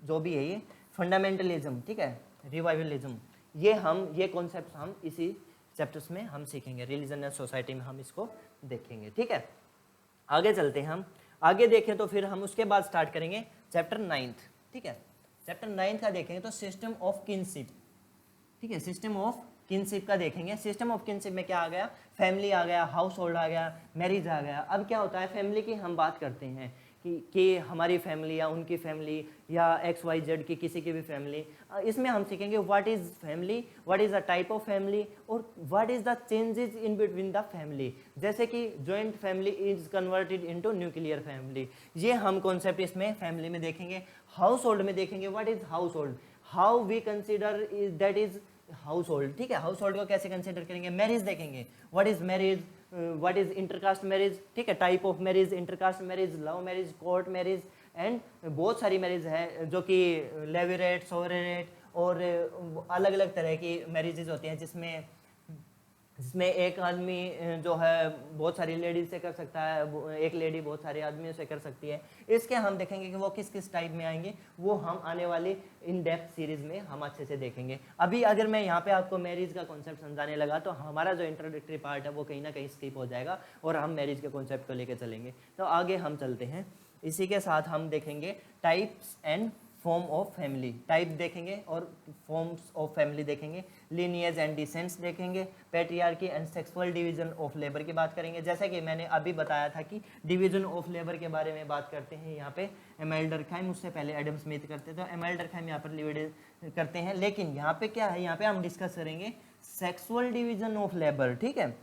जो भी है ये, फंडामेंटलिज्म, ठीक है, रिवाइवलिज्म, ये कॉन्सेप्ट हम इसी चैप्टर्स में हम सीखेंगे। रिलीजन एंड सोसाइटी में हम इसको देखेंगे, ठीक है। आगे चलते हैं, हम आगे देखें तो फिर हम उसके बाद स्टार्ट करेंगे चैप्टर 9th, ठीक है। चैप्टर 9th का देखेंगे तो सिस्टम ऑफ किनशिप, ठीक है, सिस्टम ऑफ किनशिप का देखेंगे। सिस्टम ऑफ किनशिप में क्या आ गया, फैमिली आ गया, हाउस होल्ड आ गया, मैरिज आ गया। अब क्या होता है, फैमिली की हम बात करते हैं कि हमारी फैमिली या उनकी फैमिली या XYZ की किसी की भी फैमिली, इसमें हम सीखेंगे what is family, what is the type of family, और what is the changes in between the family. जैसे कि joint family is converted into nuclear family, ये हम कॉन्सेप्ट इसमें फैमिली में देखेंगे। हाउस होल्ड में देखेंगे what is household, how we consider that is household, ठीक है, हाउस होल्ड को कैसे कंसिडर करेंगे। मैरिज देखेंगे, what is marriage, what is intercaste marriage, ठीक है, type of marriage, intercaste marriage, love marriage, court marriage, and बहुत सारी मैरिज है जो कि लेविरेट, सोरेट और अलग अलग तरह की मैरिजेज होती हैं, जिसमें एक आदमी जो है बहुत सारी लेडीज से कर सकता है, एक लेडी बहुत सारे आदमियों से कर सकती है। इसके हम देखेंगे कि वो किस किस टाइप में आएंगे, वो हम आने वाली इन डेप्थ सीरीज में हम अच्छे से देखेंगे। अभी अगर मैं यहाँ पे आपको मैरिज का कॉन्सेप्ट समझाने लगा तो हमारा जो इंट्रोडक्टरी पार्ट है वो कहीं ना कहीं स्किप हो जाएगा और हम मैरिज के कॉन्सेप्ट को लेकर चलेंगे। तो आगे हम चलते हैं, इसी के साथ हम देखेंगे types and form of family, type देखेंगे और फॉर्म्स ऑफ फैमिली देखेंगे। लिनिएज एंड डिसेंट्स देखेंगे। Patriarchy and sexual division of labour की बात करेंगे। जैसा कि मैंने अभी बताया था कि डिवीजन ऑफ लेबर के बारे में बात करते हैं यहाँ पे एमेल डर्कहाइम, उससे पहले एडम स्मिथ करते थे, एमेल डर्कहाइम यहाँ पर डिवाइड करते हैं। लेकिन यहाँ पे क्या है, यहाँ पे हम डिस्कस करेंगे सेक्सुअल डिवीजन ऑफ लेबर, ठीक है।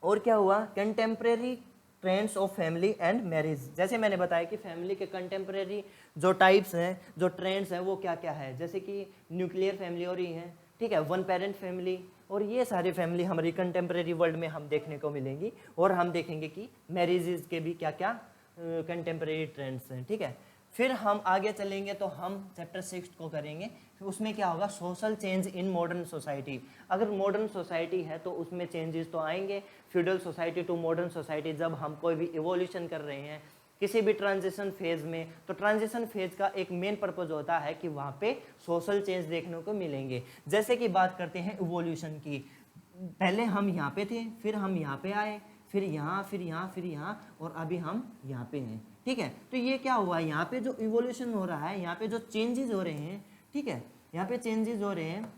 और क्या हुआ, contemporary trends of family and marriage. जैसे मैंने बताया कि फैमिली के कंटेम्प्रेरी जो टाइप्स हैं, जो ट्रेंड्स हैं, वो क्या क्या है। जैसे कि न्यूक्लियर फैमिली हो रही है, ठीक है, वन पेरेंट फैमिली, और ये सारी फैमिली हमारी कंटेम्प्रेरी वर्ल्ड में हम देखने को मिलेंगी। और हम देखेंगे कि मैरिजेज के भी क्या क्या कंटेम्प्रेरी ट्रेंड्स हैं, ठीक है। फिर हम आगे चलेंगे तो हम चैप्टर 6 को करेंगे। फिर उसमें क्या होगा, social change in modern society. अगर मॉडर्न सोसाइटी है तो उसमें चेंजेस तो आएंगे। Feudal society to modern society, जब हम कोई भी इवोल्यूशन कर रहे हैं किसी भी ट्रांजिशन फेज में, तो ट्रांजिशन फेज का एक मेन पर्पज होता है कि वहाँ पे सोशल चेंज देखने को मिलेंगे। जैसे कि बात करते हैं इवोल्यूशन की, पहले हम यहाँ पे थे, फिर हम यहाँ पे आए, फिर यहाँ, फिर यहाँ, फिर यहाँ, और अभी हम यहाँ पे हैं, ठीक है। तो ये क्या हुआ, यहाँ पे जो इवोल्यूशन हो रहा है, यहाँ पे जो चेंजेस हो रहे हैं, ठीक है, यहाँ पे चेंजेस हो रहे हैं,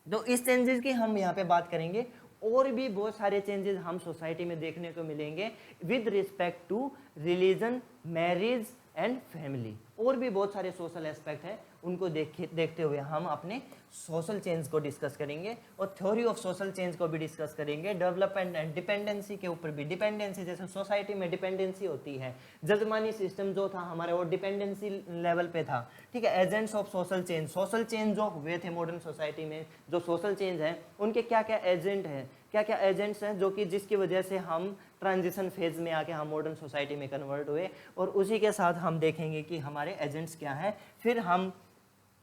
तो इस चेंजेस की हम यहाँ पे बात करेंगे। और भी बहुत सारे चेंजेस हम सोसाइटी में देखने को मिलेंगे with respect to religion, marriage and family. और भी बहुत सारे सोशल एस्पेक्ट हैं, उनको देखते हुए हम अपने सोशल चेंज को डिस्कस करेंगे और थ्योरी ऑफ सोशल चेंज को भी डिस्कस करेंगे। डेवलपमेंट एंड डिपेंडेंसी के ऊपर भी, डिपेंडेंसी जैसे सोसाइटी में डिपेंडेंसी होती है, जजमानी सिस्टम जो था हमारा वो डिपेंडेंसी लेवल पे था, ठीक है। एजेंट्स ऑफ सोशल चेंज जो हुए थे मॉडर्न सोसाइटी में, जो सोशल चेंज है उनके क्या क्या एजेंट हैं, क्या क्या एजेंट्स हैं जो कि जिसकी वजह से हम ट्रांजिशन फेज में आके हम मॉडर्न सोसाइटी में कन्वर्ट हुए, और उसी के साथ हम देखेंगे कि हमारे एजेंट्स क्या हैं। फिर हम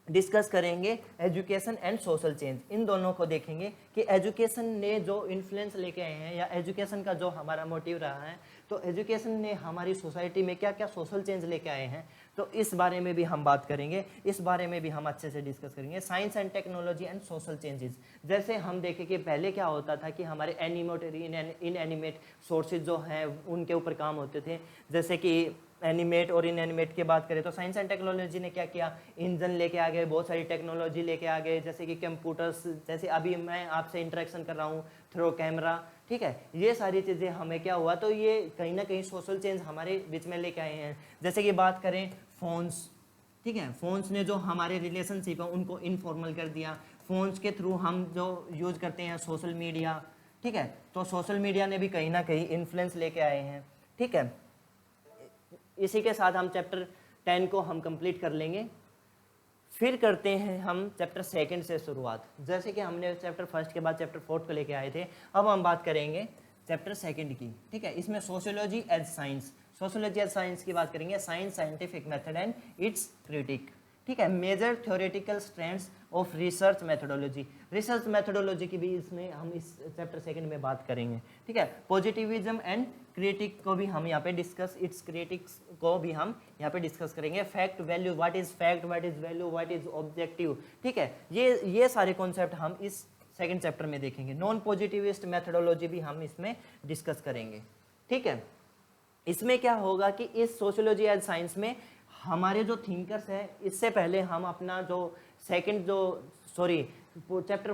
डिस्कस करेंगे एजुकेशन एंड सोशल चेंज, इन दोनों को देखेंगे कि एजुकेशन ने जो इन्फ्लुएंस लेके आए हैं या एजुकेशन का जो हमारा मोटिव रहा है, तो एजुकेशन ने हमारी सोसाइटी में क्या क्या सोशल चेंज लेके आए हैं, तो इस बारे में भी हम बात करेंगे, इस बारे में भी हम अच्छे से डिस्कस करेंगे। Science and technology and social changes, जैसे हम देखें कि पहले क्या होता था कि हमारे एनिमेटरी इन एनिमेट सोर्सेज जो हैं उनके ऊपर काम होते थे, जैसे कि एनिमेट और इन एनिमेट की बात करें तो साइंस एंड टेक्नोलॉजी ने क्या किया, इंजन लेके आ गए, बहुत सारी टेक्नोलॉजी लेके आ गए, जैसे कि कंप्यूटर्स, जैसे अभी मैं आपसे इंटरेक्शन कर रहा हूँ थ्रू कैमरा, ठीक है, ये सारी चीज़ें हमें क्या हुआ, तो ये कहीं ना कहीं सोशल चेंज हमारे बीच में लेके आए हैं। जैसे कि बात करें फोन्स, ठीक है, फोन्स ने जो हमारे रिलेशनशिप है उनको इनफॉर्मल कर दिया, फोन्स के थ्रू हम जो यूज करते हैं सोशल मीडिया, ठीक है, तो सोशल मीडिया ने भी कहीं ना कहीं इन्फ्लुएंस लेके आए हैं, ठीक है। इसी के साथ हम चैप्टर 10 को हम कंप्लीट कर लेंगे, फिर करते हैं हम चैप्टर 2 से शुरुआत। जैसे कि हमने चैप्टर 1 के बाद चैप्टर 4 को लेके आए थे, अब हम बात करेंगे चैप्टर 2 की, ठीक है। इसमें sociology as science, sociology as science की बात करेंगे, science scientific method and its critic, ठीक है। Major theoretical strengths of research methodology, research methodology की भी इसमें हम इस चैप्टर 2 में बात करेंगे, ठीक है। पॉजिटिविज्म एंड क्रिटिक को भी हम यहाँ पे डिस्कस, इट्स क्रिटिक्स को भी हम यहाँ पे डिस्कस करेंगे। Fact value, what is fact, what is value, what is objective, ठीक है, ये सारे कॉन्सेप्ट हम इस सेकंड चैप्टर में देखेंगे। नॉन पॉजिटिविस्ट मेथोडोलॉजी भी हम इसमें डिस्कस करेंगे, ठीक है। इसमें क्या होगा कि इस सोशियोलॉजी एंड साइंस में हमारे जो थिंकर्स हैं, इससे पहले हम अपना जो चैप्टर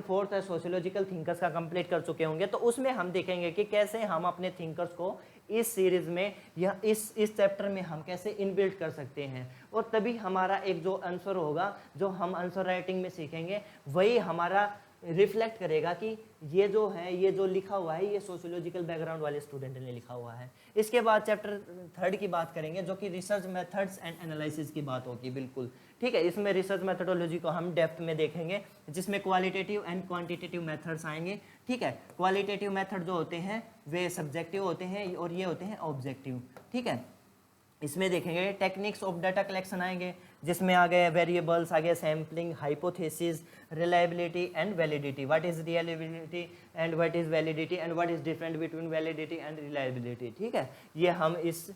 4 है सोशियोलॉजिकल थिंकर्स का कंप्लीट कर चुके होंगे, तो उसमें हम देखेंगे कि कैसे हम अपने थिंकर्स को इस सीरीज में या इस चैप्टर में हम कैसे इनबिल्ट कर सकते हैं, और तभी हमारा एक जो आंसर होगा, जो हम आंसर राइटिंग में सीखेंगे, वही हमारा रिफ्लेक्ट करेगा कि ये जो है, ये जो लिखा हुआ है, ये सोशियोलॉजिकल बैकग्राउंड वाले स्टूडेंट ने लिखा हुआ है। इसके बाद चैप्टर 3 की बात करेंगे, जो कि रिसर्च मेथड्स एंड एनालिसिस की बात होगी, बिल्कुल, ठीक है। इसमें रिसर्च मेथोडोलॉजी को हम डेप्थ में देखेंगे, जिसमें क्वालिटेटिव एंड क्वांटिटेटिव मेथड्स आएंगे, ठीक है। क्वालिटेटिव मेथड जो होते हैं वे सब्जेक्टिव होते हैं और ये होते हैं ऑब्जेक्टिव, ठीक है। इसमें देखेंगे टेक्निक्स ऑफ डाटा कलेक्शन आएंगे, जिसमें आ गए वेरिएबल्स, आ गए sampling, hypothesis, reliability and validity, what is reliability and what is validity and what is different between validity and reliability, ठीक है। ये हम इस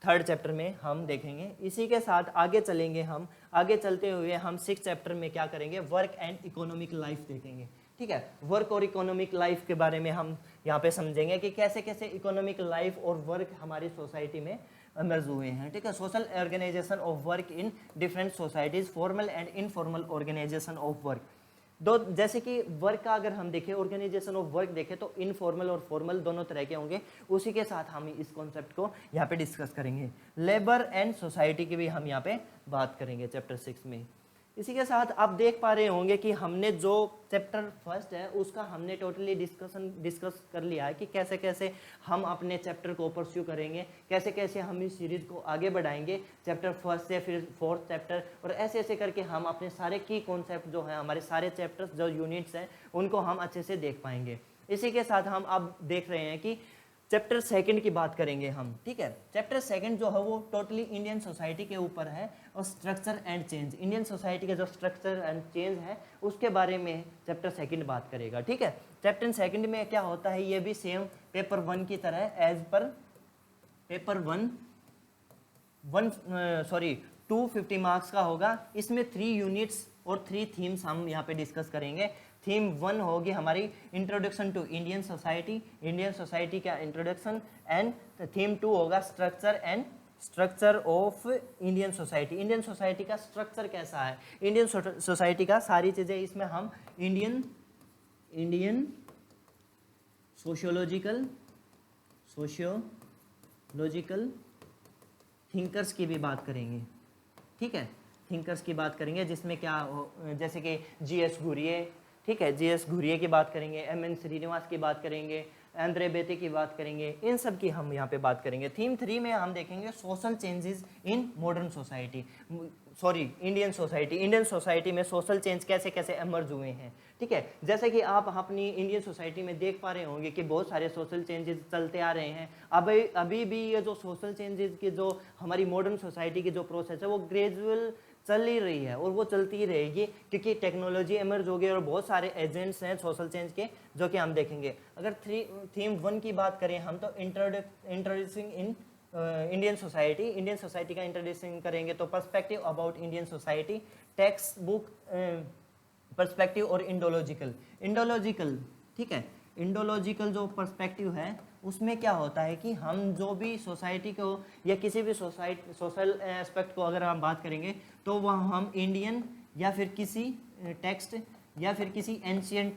3rd चैप्टर में हम देखेंगे। इसी के साथ आगे चलेंगे, हम आगे चलते हुए हम 6th चैप्टर में क्या करेंगे, वर्क एंड इकोनॉमिक लाइफ देखेंगे, ठीक है। वर्क और इकोनॉमिक लाइफ के बारे में हम यहाँ पे समझेंगे कि कैसे कैसे इकोनॉमिक लाइफ और वर्क हमारी सोसाइटी में इमर्ज हुए हैं, ठीक है। Social organisation of work in different societies, formal and informal organisation of work. दो, जैसे कि वर्क का अगर हम देखें, ऑर्गेनाइजेशन ऑफ वर्क देखें, तो इनफॉर्मल और फॉर्मल दोनों तरह के होंगे। उसी के साथ हम इस कॉन्सेप्ट को यहाँ पे डिस्कस करेंगे। लेबर एंड सोसाइटी की भी हम यहाँ पे बात करेंगे चैप्टर 6 में। इसी के साथ आप देख पा रहे होंगे कि हमने जो चैप्टर 1 है उसका हमने टोटली डिस्कस कर लिया है कि कैसे कैसे हम अपने चैप्टर को परस्यू करेंगे, कैसे कैसे हम इस सीरीज को आगे बढ़ाएंगे, चैप्टर 1 से फिर 4th चैप्टर, और ऐसे ऐसे करके हम अपने सारे की कॉन्सेप्ट जो है, हमारे सारे चैप्टर्स जो यूनिट्स हैं, उनको हम अच्छे से देख पाएंगे। इसी के साथ हम अब देख रहे हैं कि चैप्टर 2 की बात करेंगे हम, ठीक है। चैप्टर 2 जो है वो टोटली इंडियन सोसाइटी के ऊपर है, और structure and change, Indian society का जो स्ट्रक्चर एंड चेंज है उसके बारे में चैप्टर 2 बात करेगा, ठीक है। चैप्टर 2 में क्या होता है, ये भी सेम पेपर 1 की तरह एज पर पेपर 250 मार्क्स का होगा। इसमें 3 यूनिट्स और 3 थीम्स हम यहाँ पे डिस्कस करेंगे। थीम 1 होगी हमारी introduction to Indian society, Indian society का इंट्रोडक्शन, एंड थीम 2 होगा structure of Indian society, Indian society का स्ट्रक्चर कैसा है, इंडियन सोसाइटी का सारी चीज़ें, इसमें हम इंडियन सोशियोलॉजिकल थिंकर्स की भी बात करेंगे, ठीक है। थिंकर्स की बात करेंगे, जिसमें क्या जैसे कि जीएस घुरिये, ठीक है, जीएस घुरिये की बात करेंगे, एमएन श्रीनिवास की बात करेंगे, आंद्रे बेते की बात करेंगे, इन सब की हम यहाँ पे बात करेंगे। थीम 3 में हम देखेंगे social changes in modern society, Indian society में सोशल चेंज कैसे कैसे एमर्ज हुए हैं, ठीक है। जैसे कि आप अपनी इंडियन सोसाइटी में देख पा रहे होंगे कि बहुत सारे सोशल चेंजेस चलते आ रहे हैं। अभी भी ये जो सोशल चेंजेस की जो हमारी मॉडर्न सोसाइटी की जो प्रोसेस है वो ग्रेजुअल चल ही रही है और वो चलती ही रहेगी, क्योंकि टेक्नोलॉजी एमर्ज हो गई और बहुत सारे एजेंट्स हैं सोशल चेंज के जो कि हम देखेंगे। अगर थीम 1 की बात करें हम, तो इंट्रोड्यूसिंग इन इंडियन सोसाइटी का इंट्रोड्यूसिंग करेंगे, तो perspective about Indian society, text book perspective और इंडोलॉजिकल, ठीक है। इंडोलॉजिकल जो पर्सपेक्टिव है उसमें क्या होता है कि हम जो भी सोसाइटी को या किसी भी सोशल एस्पेक्ट को अगर हम बात करेंगे तो वह हम इंडियन या फिर किसी टेक्स्ट या फिर किसी एंशियंट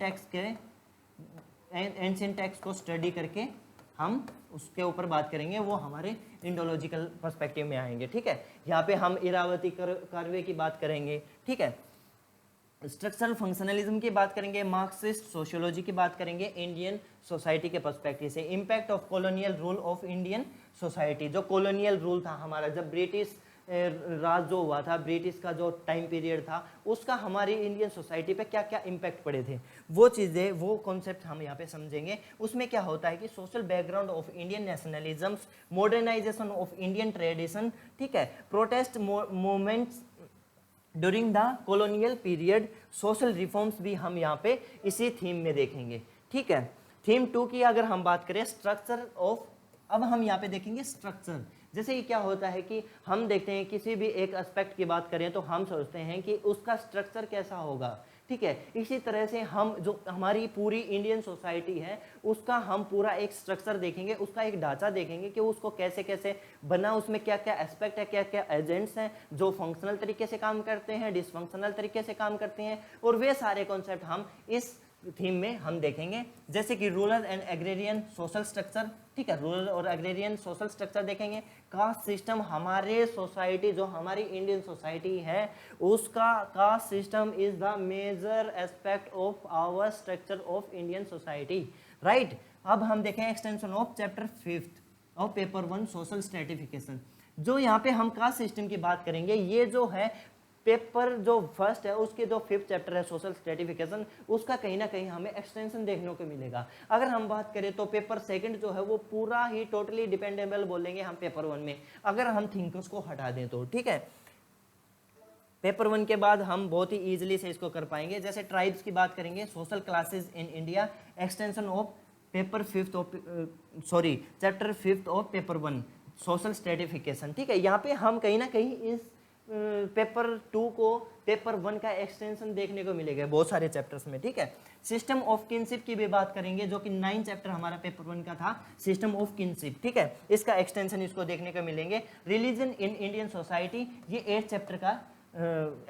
टेक्स्ट को स्टडी करके हम उसके ऊपर बात करेंगे, वो हमारे इंडोलॉजिकल पर्सपेक्टिव में आएंगे, ठीक है। यहाँ पे हम इरावती कर्वे की बात करेंगे, ठीक है। स्ट्रक्चरल फंक्शनलिज्म की बात करेंगे, मार्क्सिस्ट सोशियोलॉजी की बात करेंगे इंडियन सोसाइटी के पर्सपेक्टिव से। Impact of colonial rule of Indian society, जो कॉलोनियल रूल था हमारा, जब ब्रिटिश राज जो हुआ था, ब्रिटिश का जो टाइम पीरियड था, उसका हमारी इंडियन सोसाइटी पे क्या क्या इम्पैक्ट पड़े थे, वो चीज़ें, वो कॉन्सेप्ट हम यहाँ पे समझेंगे। उसमें क्या होता है कि social background of Indian nationalism, modernisation of Indian tradition, ठीक है, protest movements during the colonial period, social reforms भी हम यहाँ पे इसी थीम में देखेंगे, ठीक है। थीम 2 की अगर हम बात करें, स्ट्रक्चर ऑफ, अब हम यहाँ पे देखेंगे स्ट्रक्चर। जैसे कि क्या होता है कि हम देखते हैं किसी भी एक एस्पेक्ट की बात करें तो हम सोचते हैं कि उसका स्ट्रक्चर कैसा होगा, ठीक है। इसी तरह से हम जो हमारी पूरी इंडियन सोसाइटी है उसका हम पूरा एक स्ट्रक्चर देखेंगे, उसका एक ढांचा देखेंगे कि उसको कैसे कैसे बना, उसमें क्या क्या एस्पेक्ट है, क्या क्या एजेंट्स हैं जो फंक्शनल तरीके से काम करते हैं, डिसफंक्शनल तरीके से काम करते हैं, और वे सारे कॉन्सेप्ट हम इस थीम में हम देखेंगे। जैसे कि rural and agrarian social structure, ठीक है, रूरल और एग्रेरियन सोशल स्ट्रक्चर देखेंगे। कास्ट सिस्टम, हमारे सोसाइटी जो हमारी इंडियन सोसाइटी है उसका caste system is the major aspect of our structure of Indian society, right. अब हम देखें extension of chapter 5 of paper 1 social stratification. जो यहाँ पे हम कास्ट सिस्टम की बात करेंगे, ये जो है पेपर जो फर्स्ट है उसके जो 5th चैप्टर है सोशल स्ट्रेटिफिकेशन, उसका कहीं ना कहीं हमें एक्सटेंशन देखने को मिलेगा। अगर हम बात करें तो पेपर 2 जो है वो पूरा ही टोटली डिपेंडेबल बोलेंगे हम पेपर 1 में, अगर हम थिंकर्स को हटा दें तो, ठीक है। पेपर 1 के बाद हम बहुत ही ईजिली से इसको कर पाएंगे। जैसे ट्राइब्स की बात करेंगे, social classes in India, extension of paper 5 of chapter 5 of paper 1 social stratification, ठीक है। यहाँ पे हम कहीं ना कहीं इस पेपर 2 को पेपर 1 का एक्सटेंशन देखने को मिलेगा बहुत सारे चैप्टर्स में, ठीक है। सिस्टम ऑफ किनशिप की भी बात करेंगे, जो कि 9 चैप्टर हमारा पेपर 1 का था, सिस्टम ऑफ किनशिप, ठीक है, इसका एक्सटेंशन इसको देखने को मिलेंगे। रिलीजन इन इंडियन सोसाइटी, ये 8 चैप्टर का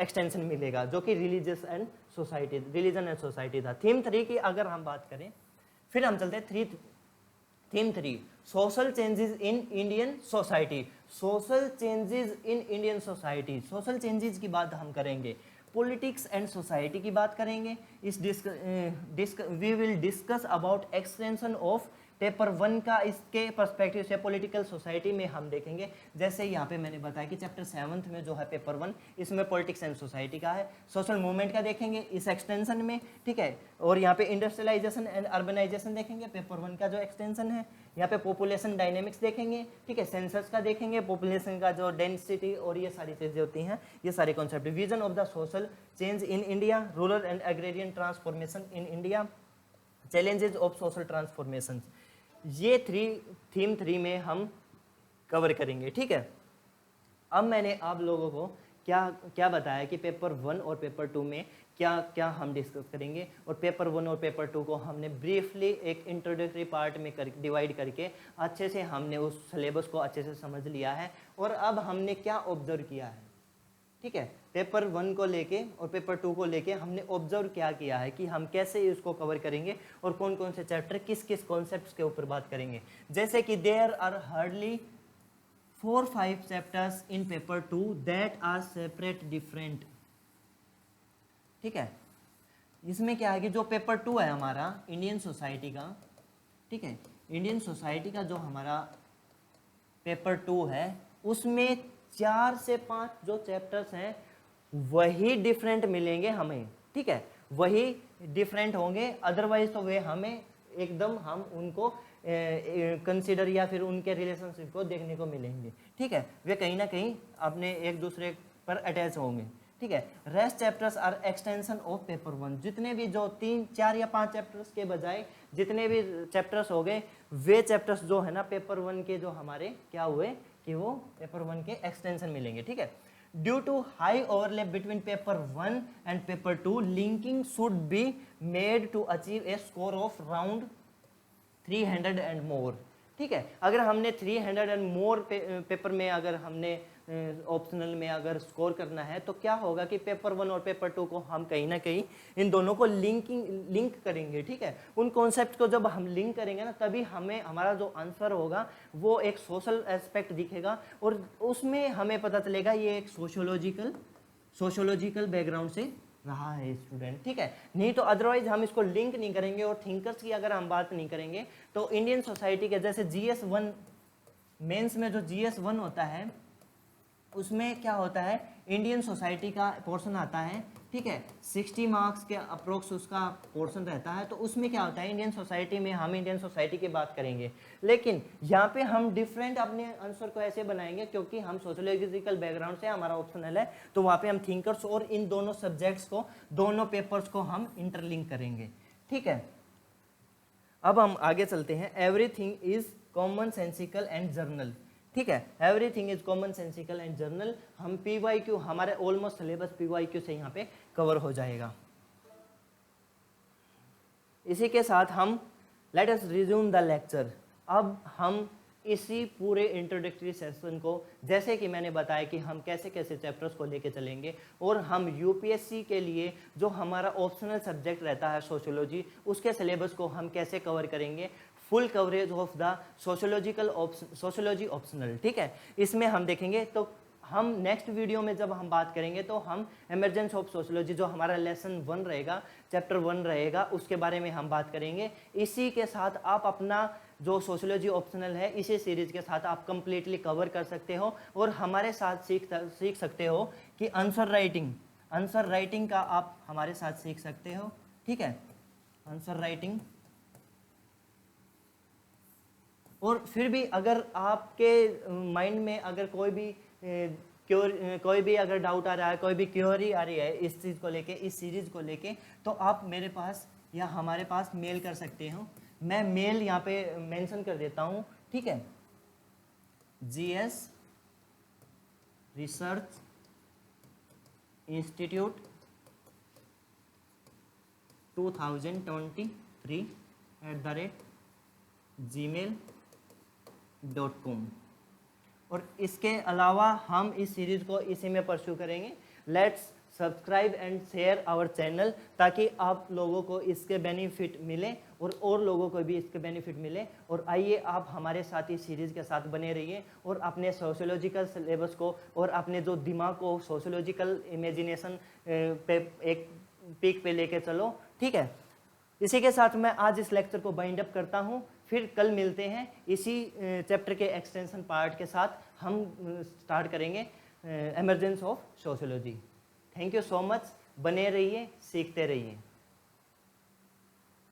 एक्सटेंशन मिलेगा, जो कि रिलीजन एंड सोसाइटी था। थीम 3 की अगर हम बात करें, फिर हम चलते हैं theme 3 social changes in Indian society. Social changes की बात हम करेंगे। पॉलिटिक्स एंड सोसाइटी की बात करेंगे। We will discuss about extension of paper 1 का, इसके पर्सपेक्टिव से पॉलिटिकल सोसाइटी में हम देखेंगे। जैसे यहाँ पे मैंने बताया कि चैप्टर 7 में जो है पेपर 1, इसमें पॉलिटिक्स एंड सोसाइटी का है, सोशल मूवमेंट का देखेंगे इस एक्सटेंशन में, ठीक है। और यहाँ पे इंडस्ट्रियलाइजेशन एंड अर्बनाइजेशन देखेंगे पेपर 1 का जो एक्सटेंशन है। यहाँ पे पॉपुलेशन डायनेमिक्स देखेंगे, ठीक है, सेंसस का देखेंगे, पॉपुलेशन का जो डेंसिटी और ये सारी चीज़ें होती हैं, ये सारे concept. Vision of the social change in India, rural and agrarian transformation in India, challenges of social transformation, ये थीम 3 में हम कवर करेंगे, ठीक है। अब मैंने आप लोगों को क्या बताया कि पेपर 1 और पेपर 2 में क्या क्या हम डिस्कस करेंगे, और पेपर 1 और पेपर 2 को हमने ब्रीफली एक इंट्रोडक्टरी पार्ट में डिवाइड करके अच्छे से हमने उस सिलेबस को अच्छे से समझ लिया है। और अब हमने क्या ऑब्जर्व किया है, ठीक है, पेपर 1 को लेके और पेपर 2 को लेके हमने ऑब्जर्व क्या किया है कि हम कैसे इसको कवर करेंगे और कौन कौन से चैप्टर किस किस कॉन्सेप्ट्स के ऊपर बात करेंगे। जैसे कि there are hardly 4-5 chapters in paper 2 that are separate different, ठीक है। इसमें क्या है कि जो पेपर 2 है हमारा इंडियन सोसाइटी का, ठीक है, इंडियन सोसाइटी का जो हमारा पेपर 2 है उसमें 4 से 5 जो चैप्टर्स हैं वही डिफरेंट मिलेंगे हमें, ठीक है, वही डिफरेंट होंगे, अदरवाइज तो वे हमें एकदम हम उनको कंसिडर या फिर उनके रिलेशनशिप को देखने को मिलेंगे, ठीक है, वे कहीं ना कहीं अपने एक दूसरे पर अटैच होंगे, ठीक है। Rest chapters are extension of paper 1, जितने भी जो 3, 4 या 5 चैप्टर्स के बजाय जितने भी चैप्टर्स हो गए वे चैप्टर्स जो है ना पेपर 1 के जो हमारे क्या हुए कि वो पेपर 1 के एक्सटेंशन मिलेंगे, ठीक है। Due to high overlap between paper 1 and paper 2, linking should be made to achieve a score of round 300 and more, ठीक है। अगर हमने 300 एंड मोर पेपर में अगर हमने ऑप्शनल में अगर स्कोर करना है तो क्या होगा कि पेपर 1 और पेपर 2 को हम कहीं ना कहीं इन दोनों को लिंक करेंगे, ठीक है। उन कॉन्सेप्ट को जब हम लिंक करेंगे ना तभी हमें हमारा जो आंसर होगा वो एक सोशल एस्पेक्ट दिखेगा और उसमें हमें पता चलेगा ये एक सोशोलॉजिकल बैकग्राउंड से रहा है स्टूडेंट, ठीक है। नहीं तो अदरवाइज हम इसको लिंक नहीं करेंगे। और थिंकर्स की अगर हम बात नहीं करेंगे तो इंडियन सोसाइटी के जैसे GS1 मेंस में जो GS1 होता है उसमें क्या होता है, इंडियन सोसाइटी का पोर्शन आता है, ठीक है, 60 मार्क्स के अप्रोक्स उसका पोर्शन रहता है। तो उसमें क्या होता है, इंडियन सोसाइटी में हम इंडियन सोसाइटी की बात करेंगे, लेकिन यहाँ पे हम डिफरेंट अपने आंसर को ऐसे बनाएंगे क्योंकि हम सोशोलॉजिकल बैकग्राउंड से हमारा ऑप्शनल है, तो वहाँ पे हम थिंकर्स और इन दोनों सब्जेक्ट्स को, दोनों पेपर्स को हम इंटरलिंक करेंगे, ठीक है। अब हम आगे चलते हैं। Everything is common sensical and journal, ठीक है, everything is common sensical and journal. हम PYQ हमारे ऑलमोस्ट सिलेबस PYQ से यहाँ पे कवर हो जाएगा। इसी के साथ हम let us resume the lecture. अब हम इसी पूरे इंट्रोडक्टरी सेशन को, जैसे कि मैंने बताया कि हम कैसे कैसे चैप्टर्स को लेके चलेंगे और हम UPSC के लिए जो हमारा ऑप्शनल सब्जेक्ट रहता है सोशियोलॉजी, उसके सिलेबस को हम कैसे कवर करेंगे, full coverage of the sociology optional, ठीक है, इसमें हम देखेंगे। तो हम नेक्स्ट वीडियो में जब हम बात करेंगे तो हम इमरजेंस ऑफ सोशियोलॉजी जो हमारा लेसन 1 रहेगा, चैप्टर 1 रहेगा, उसके बारे में हम बात करेंगे। इसी के साथ आप अपना जो सोशियोलॉजी ऑप्शनल है इसी सीरीज के साथ आप कंप्लीटली कवर कर सकते हो और हमारे साथ सीख सकते हो कि आंसर राइटिंग का आप हमारे साथ सीख सकते हो, ठीक है, आंसर राइटिंग। और फिर भी अगर आपके माइंड में अगर कोई भी अगर डाउट आ रहा है, कोई भी क्वेरी आ रही है इस चीज़ को लेके, इस सीरीज को लेके, तो आप मेरे पास या हमारे पास मेल कर सकते हो। मैं मेल यहाँ पे मेंशन कर देता हूँ, ठीक है, GS रिसर्च इंस्टीट्यूट 2023@gmail.com। और इसके अलावा हम इस सीरीज को इसी में परस्यू करेंगे। Let's subscribe and share our channel ताकि आप लोगों को इसके बेनिफिट मिले और लोगों को भी इसके बेनिफिट मिले। और आइए आप हमारे साथ इस सीरीज़ के साथ बने रहिए और अपने सोशियोलॉजिकल सिलेबस को और अपने जो दिमाग को सोशियोलॉजिकल इमेजिनेशन पे एक पीक पे लेके चलो, ठीक है। इसी के साथ मैं आज इस लेक्चर को बाइंड अप करता हूँ। फिर कल मिलते हैं इसी चैप्टर के एक्सटेंशन पार्ट के साथ। हम स्टार्ट करेंगे emergence of sociology. Thank you so much, बने रहिए, सीखते रहिए।